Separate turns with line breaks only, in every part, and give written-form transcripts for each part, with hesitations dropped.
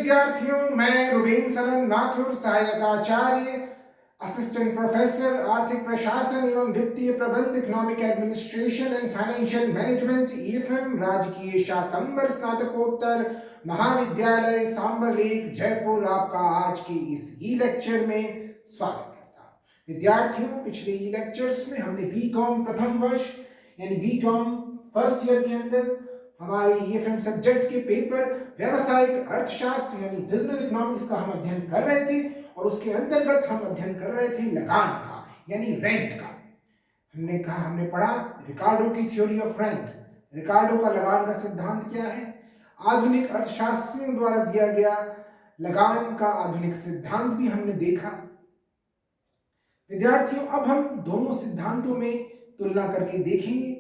विद्यार्थियों, मैं रुबेन सरन माथुर, सहायक आचार्य, असिस्टेंट प्रोफेसर आर्थिक प्रशासन एवं वित्तीय प्रबंध, economic administration and financial management, EFM, राजकीय शाकंभर स्नातकोत्तर महाविद्यालय सांबरलेक, जयपुर, आपका आज के इस ई लेक्चर में स्वागत करता हूं। विद्यार्थियों, पिछले ई लेक्चर्स में हमने बीकॉम प्रथम वर्ष यानी बीकॉम फर्स्ट ईयर के अंदर हमारे ईएफएम सब्जेक्ट के पेपर व्यावसायिक अर्थशास्त्र यानी बिजनेस इकोनॉमिक्स का हम अध्ययन कर रहे थे और उसके अंतर्गत हम अध्ययन कर रहे थे लगान का यानी रेंट का। हमने पढ़ा रिकार्डो की थ्योरी ऑफ रेंट। रिकार्डो का लगान का सिद्धांत क्या है, आधुनिक अर्थशास्त्रियों द्वारा दिया गया लगान का आधुनिक सिद्धांत भी हमने देखा। विद्यार्थियों, अब हम दोनों सिद्धांतों में तुलना करके देखेंगे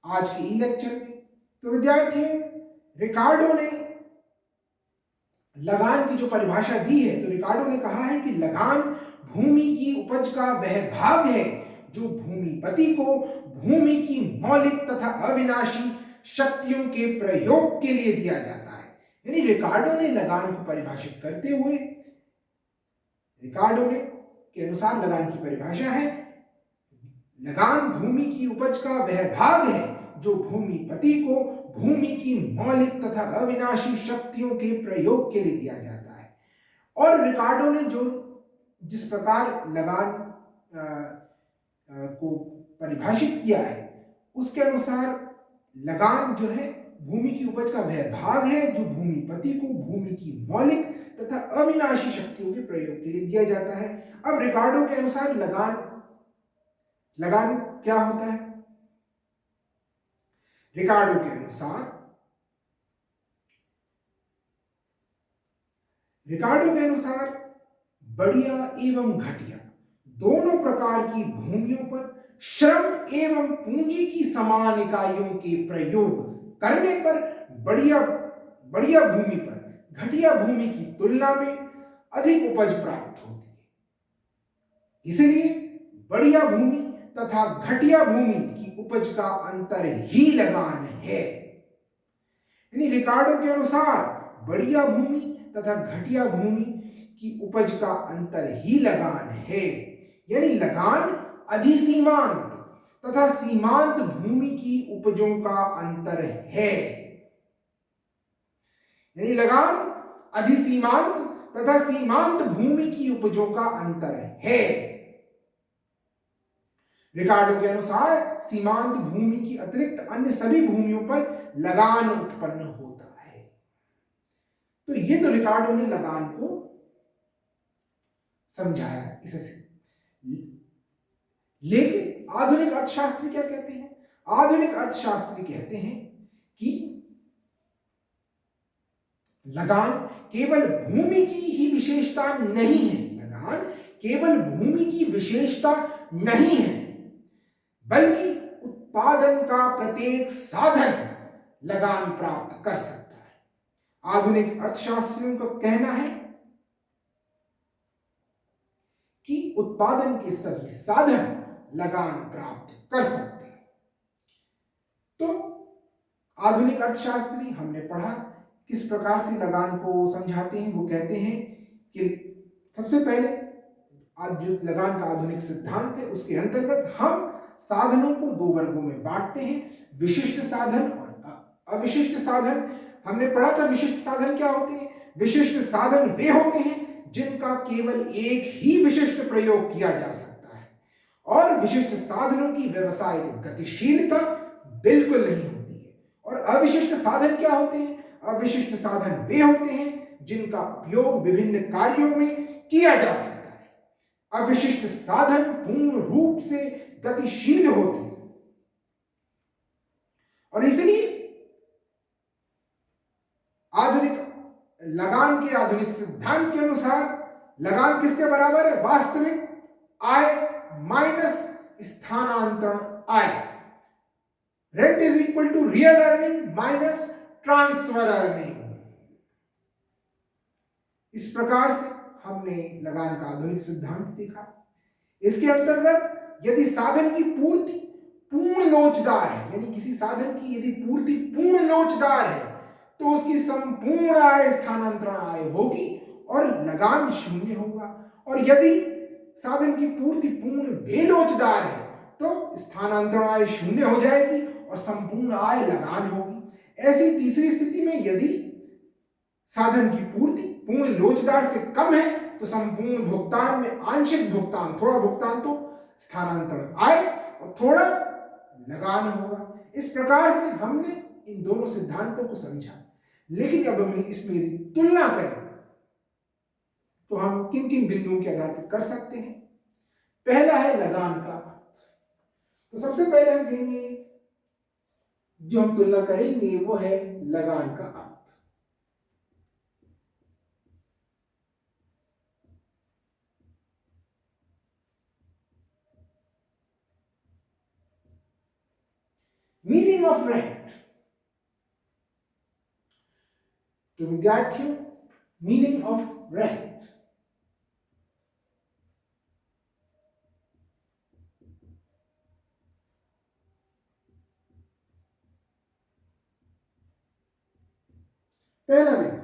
आज के ई लेक्चर में। तो विद्यार्थियों, रिकार्डो ने लगान की जो परिभाषा दी है, तो रिकार्डो ने कहा है कि लगान भूमि की उपज का वह भाग है जो भूमिपति को भूमि की मौलिक तथा अविनाशी शक्तियों के प्रयोग के लिए दिया जाता है। यानी रिकार्डो ने लगान को परिभाषित करते हुए, रिकार्डो ने के अनुसार लगान की परिभाषा है, लगान भूमि की उपज का वह भाग है जो भूमिपति को भूमि की मौलिक तथा अविनाशी शक्तियों के प्रयोग के लिए दिया जाता है। और रिकार्डो ने जो जिस प्रकार लगान को परिभाषित किया है, उसके अनुसार लगान जो है भूमि की उपज का वह भाग है जो भूमिपति को भूमि की मौलिक तथा अविनाशी शक्तियों के प्रयोग के लिए दिया जाता है। अब रिकार्डो के अनुसार लगान क्या होता है? रिकार्डो के अनुसार बढ़िया एवं घटिया दोनों प्रकार की भूमियों पर श्रम एवं पूंजी की समान इकाइयों के प्रयोग करने पर बढ़िया भूमि पर घटिया भूमि की तुलना में अधिक उपज प्राप्त होती है। इसलिए बढ़िया भूमि तथा घटिया भूमि की उपज का अंतर ही लगान है। यानी रिकार्डो के अनुसार बढ़िया भूमि तथा घटिया भूमि की उपज का अंतर ही लगान है। यानी लगान अधिसीमांत तथा सीमांत भूमि की उपजों का अंतर है। यानी लगान अधिसीमांत तथा सीमांत भूमि की उपजों का अंतर है। रिकार्डो के अनुसार सीमांत भूमि की अतिरिक्त अन्य सभी भूमियों पर लगान उत्पन्न होता है। तो ये तो रिकार्डो ने लगान को समझाया इससे। लेकिन आधुनिक अर्थशास्त्री क्या कहते हैं? आधुनिक अर्थशास्त्री कहते हैं कि लगान केवल भूमि की ही विशेषता नहीं है। लगान केवल भूमि की विशेषता नहीं है, बल्कि उत्पादन का प्रत्येक साधन लगान प्राप्त कर सकता है। आधुनिक अर्थशास्त्रियों का कहना है कि उत्पादन के सभी साधन लगान प्राप्त कर सकते हैं। तो आधुनिक अर्थशास्त्री हमने पढ़ा किस प्रकार से लगान को समझाते हैं। वो कहते हैं कि सबसे पहले आज जो लगान का आधुनिक सिद्धांत है, उसके अंतर्गत हम साधनों को दो वर्गों में बांटते हैं, विशिष्ट साधन और अविशिष्ट साधन। हमने पढ़ा था विशिष्ट साधन क्या होते हैं। विशिष्ट साधन वे होते हैं जिनका केवल एक ही विशिष्ट प्रयोग किया जा सकता है और विशिष्ट साधनों की व्यावसायिक गतिशीलता बिल्कुल नहीं होती है। और अविशिष्ट साधन क्या होते हैं? अविशिष्ट साधन वे होते हैं जिनका उपयोग विभिन्न कार्यों में किया जा सकता है। अविशिष्ट साधन पूर्ण रूप से गतिशील होते हैं और इसलिए आधुनिक लगान के आधुनिक सिद्धांत के अनुसार लगान किसके बराबर है? वास्तविक आय माइनस स्थानांतरण आय। Rent is equal to real earning minus transfer earning. इस प्रकार से हमने लगान का आधुनिक सिद्धांत देखा। इसके अंतर्गत यदि साधन की पूर्ति पूर्ण लोचदार है, यानी किसी साधन की यदि पूर्ति पूर्ण लोचदार है, तो उसकी संपूर्ण आय स्थानांतरण आय होगी और लगान शून्य होगा। और यदि साधन की पूर्ति पूर्ण बेलोचदार है तो स्थानांतरण आय शून्य हो जाएगी और संपूर्ण आय लगान होगी। ऐसी तीसरी स्थिति में यदि साधन की पूर्ति पूर्ण लोचदार से कम है तो संपूर्ण भुगतान में आंशिक भुगतान, थोड़ा भुगतान तो स्थानांतरण आय और थोड़ा लगान होगा। इस प्रकार से हमने इन दोनों सिद्धांतों को समझा। लेकिन अब हम इसमें यदि तुलना करें तो हम किन किन बिंदुओं के आधार पर कर सकते हैं। पहला है लगान का अर्थ। तो सबसे पहले हम कहेंगे, जो हम तुलना करेंगे वो है लगान का अर्थ। Meaning of rent. तो विद्यार्थियों, मीनिंग ऑफ रेंट पहला बिंदु,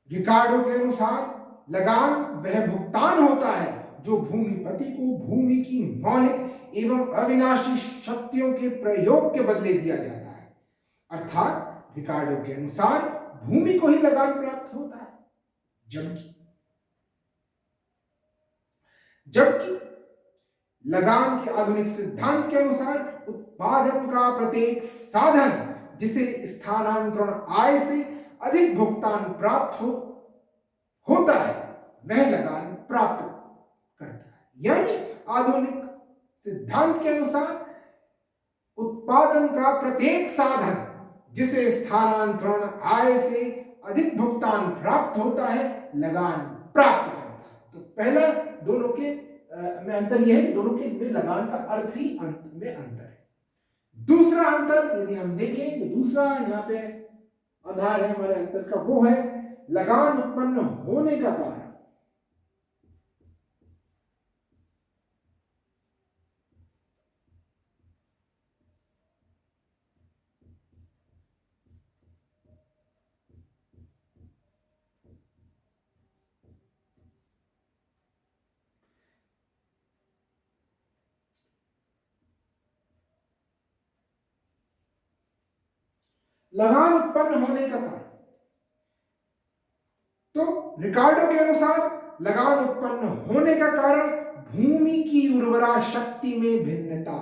रिकार्डो के अनुसार लगान वह भुगतान होता है जो भूमिपति को भूमि की मौलिक एवं अविनाशी शक्तियों के प्रयोग के बदले दिया जाता है। अर्थात रिकार्डो के अनुसार भूमि को ही लगान प्राप्त होता है, जबकि लगान के आधुनिक सिद्धांत के अनुसार उत्पादन का प्रत्येक साधन जिसे स्थानांतरण आय से अधिक भुगतान प्राप्त होता है वह लगान प्राप्त करता है। यानी आधुनिक सिद्धांत के अनुसार उत्पादन का प्रत्येक साधन जिसे स्थानांतरण आय से अधिक भुगतान प्राप्त होता है लगान प्राप्त करता है। तो पहला दोनों के में अंतर यह है कि दोनों के में लगान का अर्थ ही में अंतर है। दूसरा अंतर यदि हम देखें तो दूसरा यहाँ पे आधार है हमारे अंतर का, वो है लगान उत्पन्न होने का कारण। लगान उत्पन्न होने का कारण, तो रिकार्डो के अनुसार लगान उत्पन्न होने का कारण भूमि की उर्वरा शक्ति में भिन्नता।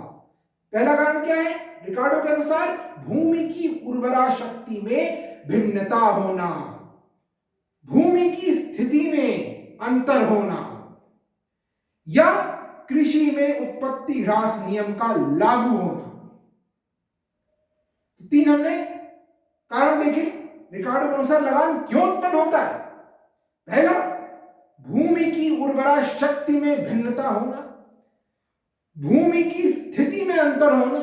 पहला कारण क्या है? रिकार्डो के अनुसार भूमि की उर्वरा शक्ति में भिन्नता होना, भूमि की स्थिति में अंतर होना, या कृषि में उत्पत्ति ह्रास नियम का लागू होना। तो तीन हमने कारण देखे रिकार्डो के अनुसार लगान क्यों उत्पन्न होता है। पहला, भूमि की उर्वरा शक्ति में भिन्नता होना, भूमि की स्थिति में अंतर होना,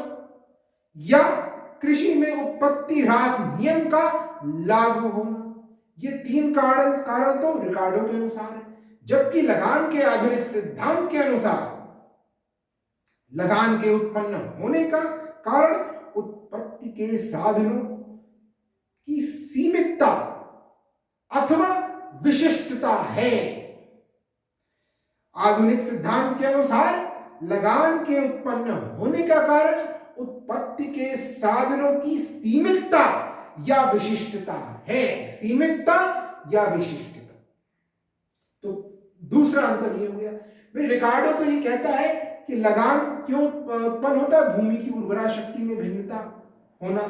या कृषि में उत्पत्ति ह्रास नियम का लागू होना। ये तीन कारण तो रिकार्डो के अनुसार है। जबकि लगान के आधुनिक सिद्धांत के अनुसार लगान के उत्पन्न होने का कारण उत्पत्ति के साधनों की सीमितता अथवा विशिष्टता है। आधुनिक सिद्धांत के अनुसार लगान के उत्पन्न होने का कारण उत्पत्ति के साधनों की सीमितता या विशिष्टता है। सीमितता या विशिष्टता। तो दूसरा अंतर यह हो गया। भाई रिकार्डो तो ये कहता है कि लगान क्यों उत्पन्न होता है, भूमि की उर्वरा शक्ति में भिन्नता होना,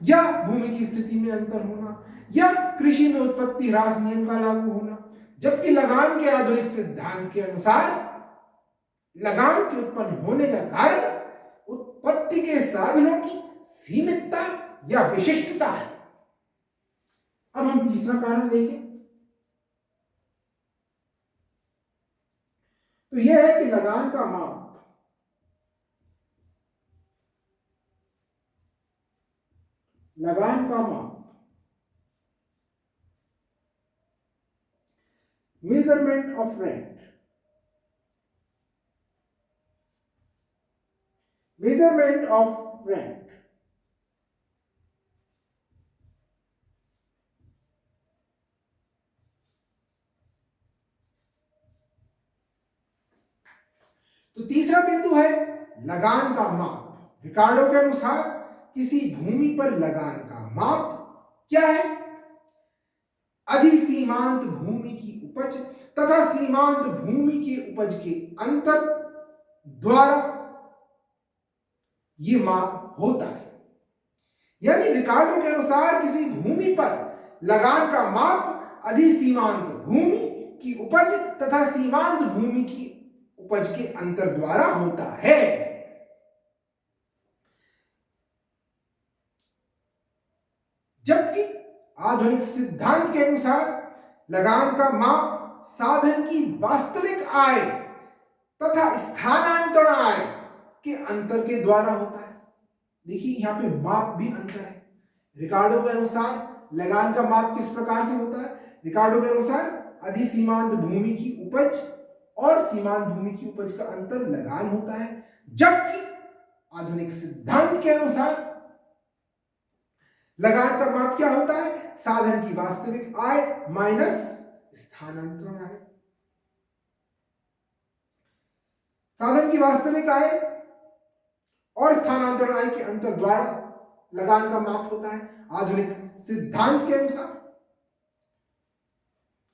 या भूमि की स्थिति में अंतर होना, या कृषि में उत्पत्ति ह्रास नियम का लागू होना। जबकि लगान के आधुनिक सिद्धांत के अनुसार लगान के उत्पन्न होने का कारण उत्पत्ति के साधनों की सीमितता या विशिष्टता है। अब हम तीसरा कारण देखें तो यह है कि लगान का माप। लगान का माप, measurement of rent, measurement of rent तो तीसरा बिंदु है लगान का माप। रिकार्डो के अनुसार किसी भूमि पर लगान का माप क्या है? अधिसीमांत भूमि की उपज तथा सीमांत भूमि के उपज के अंतर द्वारा ये माप होता है। यानी रिकार्डो के अनुसार किसी भूमि पर लगान का माप अधिसीमांत भूमि की उपज तथा सीमांत भूमि की उपज के अंतर द्वारा होता है। जबकि आधुनिक सिद्धांत के अनुसार लगान का माप साधन की वास्तविक आय तथा स्थानांतरण आय के अंतर के द्वारा होता है। देखिए यहां पे माप भी अंतर है। रिकार्डो के अनुसार लगान का माप किस प्रकार से होता है? रिकार्डो के अनुसार अधिसीमांत भूमि की उपज और सीमांत भूमि की उपज का अंतर लगान होता है, जबकि आधुनिक सिद्धांत के अनुसार लगान का माप क्या होता है? साधन की वास्तविक आय माइनस स्थानांतरण आय। साधन की वास्तविक आय और स्थानांतरण आय के अंतर द्वारा लगान का माप होता है। आधुनिक सिद्धांत के अनुसार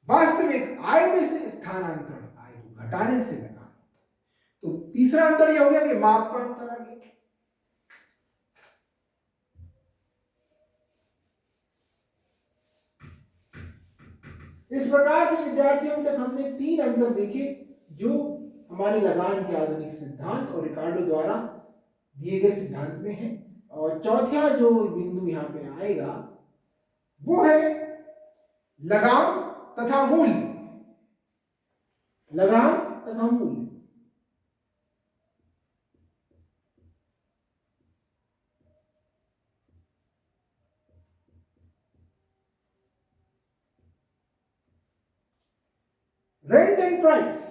वास्तविक आय में से स्थानांतरण आय को घटाने से लगान होता है। तो तीसरा अंतर यह हो गया कि माप का अंतर आ गया। इस प्रकार से विद्यार्थियों तक हमने 3 अंतर देखे जो हमारे लगान के आधुनिक सिद्धांत और रिकार्डो द्वारा दिए गए सिद्धांत में है। और चौथा जो बिंदु यहां पे आएगा वो है लगान तथा मूल्य। लगान तथा मूल्य। Rent and price.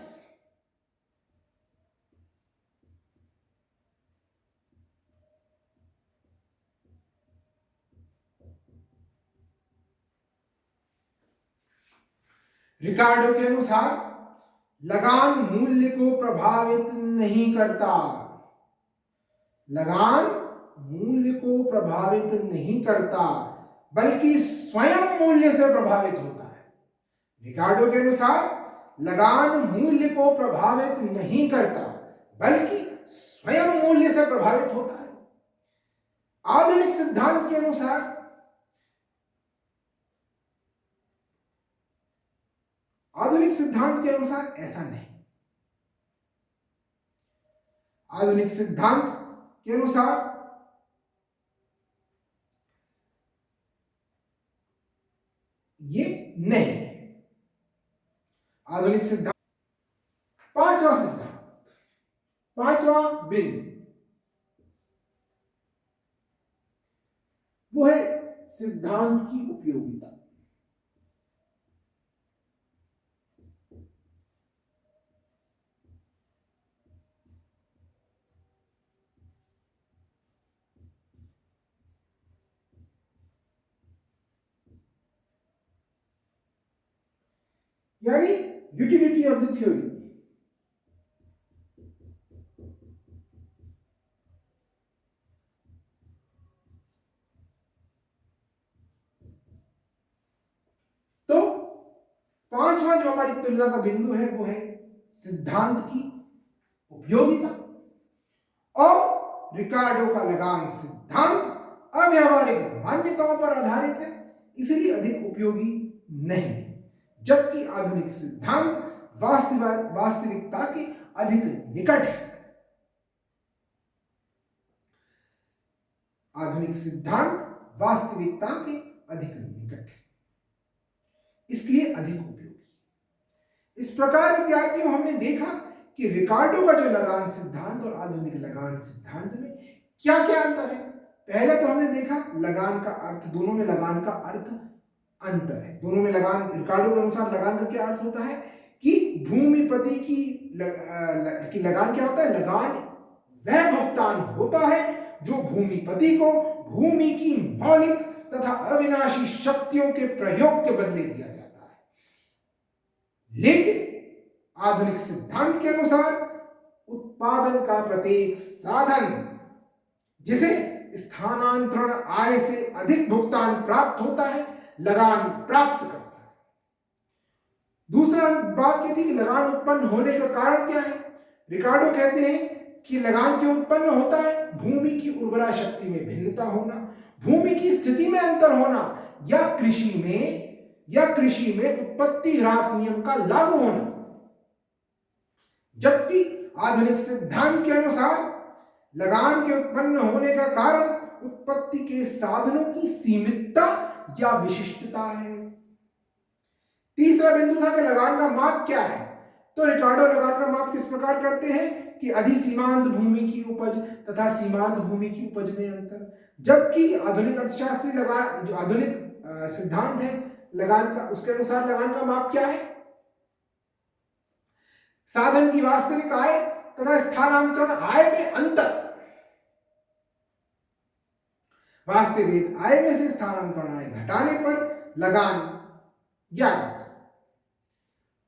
रिकार्डो के अनुसार लगान मूल्य को प्रभावित नहीं करता। लगान मूल्य को प्रभावित नहीं करता बल्कि स्वयं मूल्य से प्रभावित होता है। रिकार्डो के अनुसार लगान मूल्य को प्रभावित नहीं करता बल्कि स्वयं मूल्य से प्रभावित होता है। आधुनिक सिद्धांत के अनुसार ऐसा नहीं। आधुनिक सिद्धांत के अनुसार ये नहीं। आधुनिक सिद्धांत पांचवा बिंदु वो है सिद्धांत की उपयोगिता। यानी यूटिलिटी ऑफ द थ्योरी। तो पांचवा जो हमारी तुलना का बिंदु है वो है सिद्धांत की उपयोगिता। और रिकार्डो का लगान सिद्धांत अव्यावहारिक मान्यताओं पर आधारित है, इसलिए अधिक उपयोगी नहीं। जबकि आधुनिक सिद्धांत वास्तविकता के अधिक निकट है। आधुनिक सिद्धांत वास्तविकता के अधिक निकट है, इसलिए अधिक उपयोगी। इस प्रकार विद्यार्थियों हमने देखा कि रिकार्डो का जो लगान सिद्धांत और आधुनिक लगान सिद्धांत में क्या क्या अंतर है। पहले तो हमने देखा लगान का अर्थ, दोनों में लगान का अर्थ अंतर है। दोनों में लगान, रिकार्डो के अनुसार लगान का क्या अर्थ होता है कि भूमिपति की लगान क्या होता है? लगान वह भुगतान होता है जो भूमिपति को भूमि की मौलिक तथा अविनाशी शक्तियों के प्रयोग के बदले दिया जाता है। लेकिन आधुनिक सिद्धांत के अनुसार उत्पादन का प्रत्येक साधन जिसे स्थानांतरण आय से अधिक भुगतान प्राप्त होता है लगान प्राप्त करता है। दूसरा बात ये थी कि लगान उत्पन्न होने का कारण क्या है। रिकार्डो कहते हैं कि लगान क्यों उत्पन्न होता है। भूमि की उर्वरा शक्ति में भिन्नता होना, भूमि की स्थिति में अंतर होना, या कृषि में उत्पत्ति ह्रास नियम का लागू होना। जबकि आधुनिक सिद्धांत के अनुसार लगान के उत्पन्न होने का कारण उत्पत्ति के साधनों की सीमितता या विशिष्टता है। तीसरा बिंदु था कि लगान का माप क्या है। तो रिकार्डो लगान का माप किस प्रकार करते हैं कि अधिसीमांत भूमि की उपज तथा सीमांत भूमि की उपज में अंतर। जबकि आधुनिक अर्थशास्त्री लगान, जो आधुनिक सिद्धांत है लगान का, उसके अनुसार लगान का माप क्या है, साधन की वास्तविक आय तथा स्थानांतरण आय में अंतर। वास्तविक आय में से स्थानांतरण आय घटाने पर लगान ज्ञात होता है।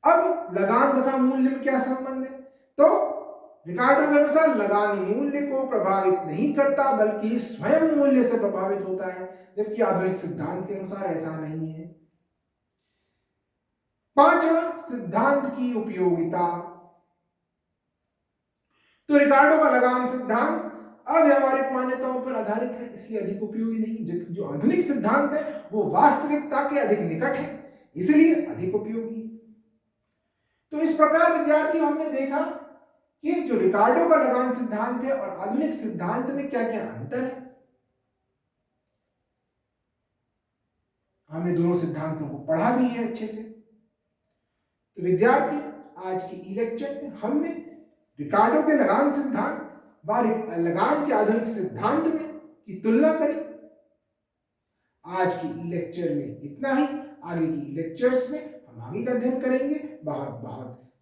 अब लगान तथा मूल्य में क्या संबंध है। तो रिकार्डो के अनुसार लगान मूल्य को प्रभावित नहीं करता बल्कि स्वयं मूल्य से प्रभावित होता है, जबकि आधुनिक सिद्धांत के अनुसार ऐसा नहीं है। पांचवा, सिद्धांत की उपयोगिता। तो रिकार्डो का लगान सिद्धांत अव्यावहारिक मान्यताओं पर आधारित है, इसलिए अधिक उपयोगी नहीं, जबकि जो आधुनिक सिद्धांत है वो वास्तविकता के अधिक निकट है, इसलिए अधिक उपयोगी। तो इस प्रकार विद्यार्थियों हमने देखा कि जो रिकार्डो का लगान सिद्धांत है और आधुनिक सिद्धांत में क्या क्या अंतर है। हमने दोनों सिद्धांतों को पढ़ा भी है अच्छे से। तो विद्यार्थी, आज के ई लेक्चर में हमने रिकार्डो के लगान सिद्धांत व लगान के आधुनिक सिद्धांत में की तुलना करी। आज की ई लेक्चर में इतना ही। आगे की लेक्चर्स में हम आगे का अध्ययन करेंगे। बहुत बहुत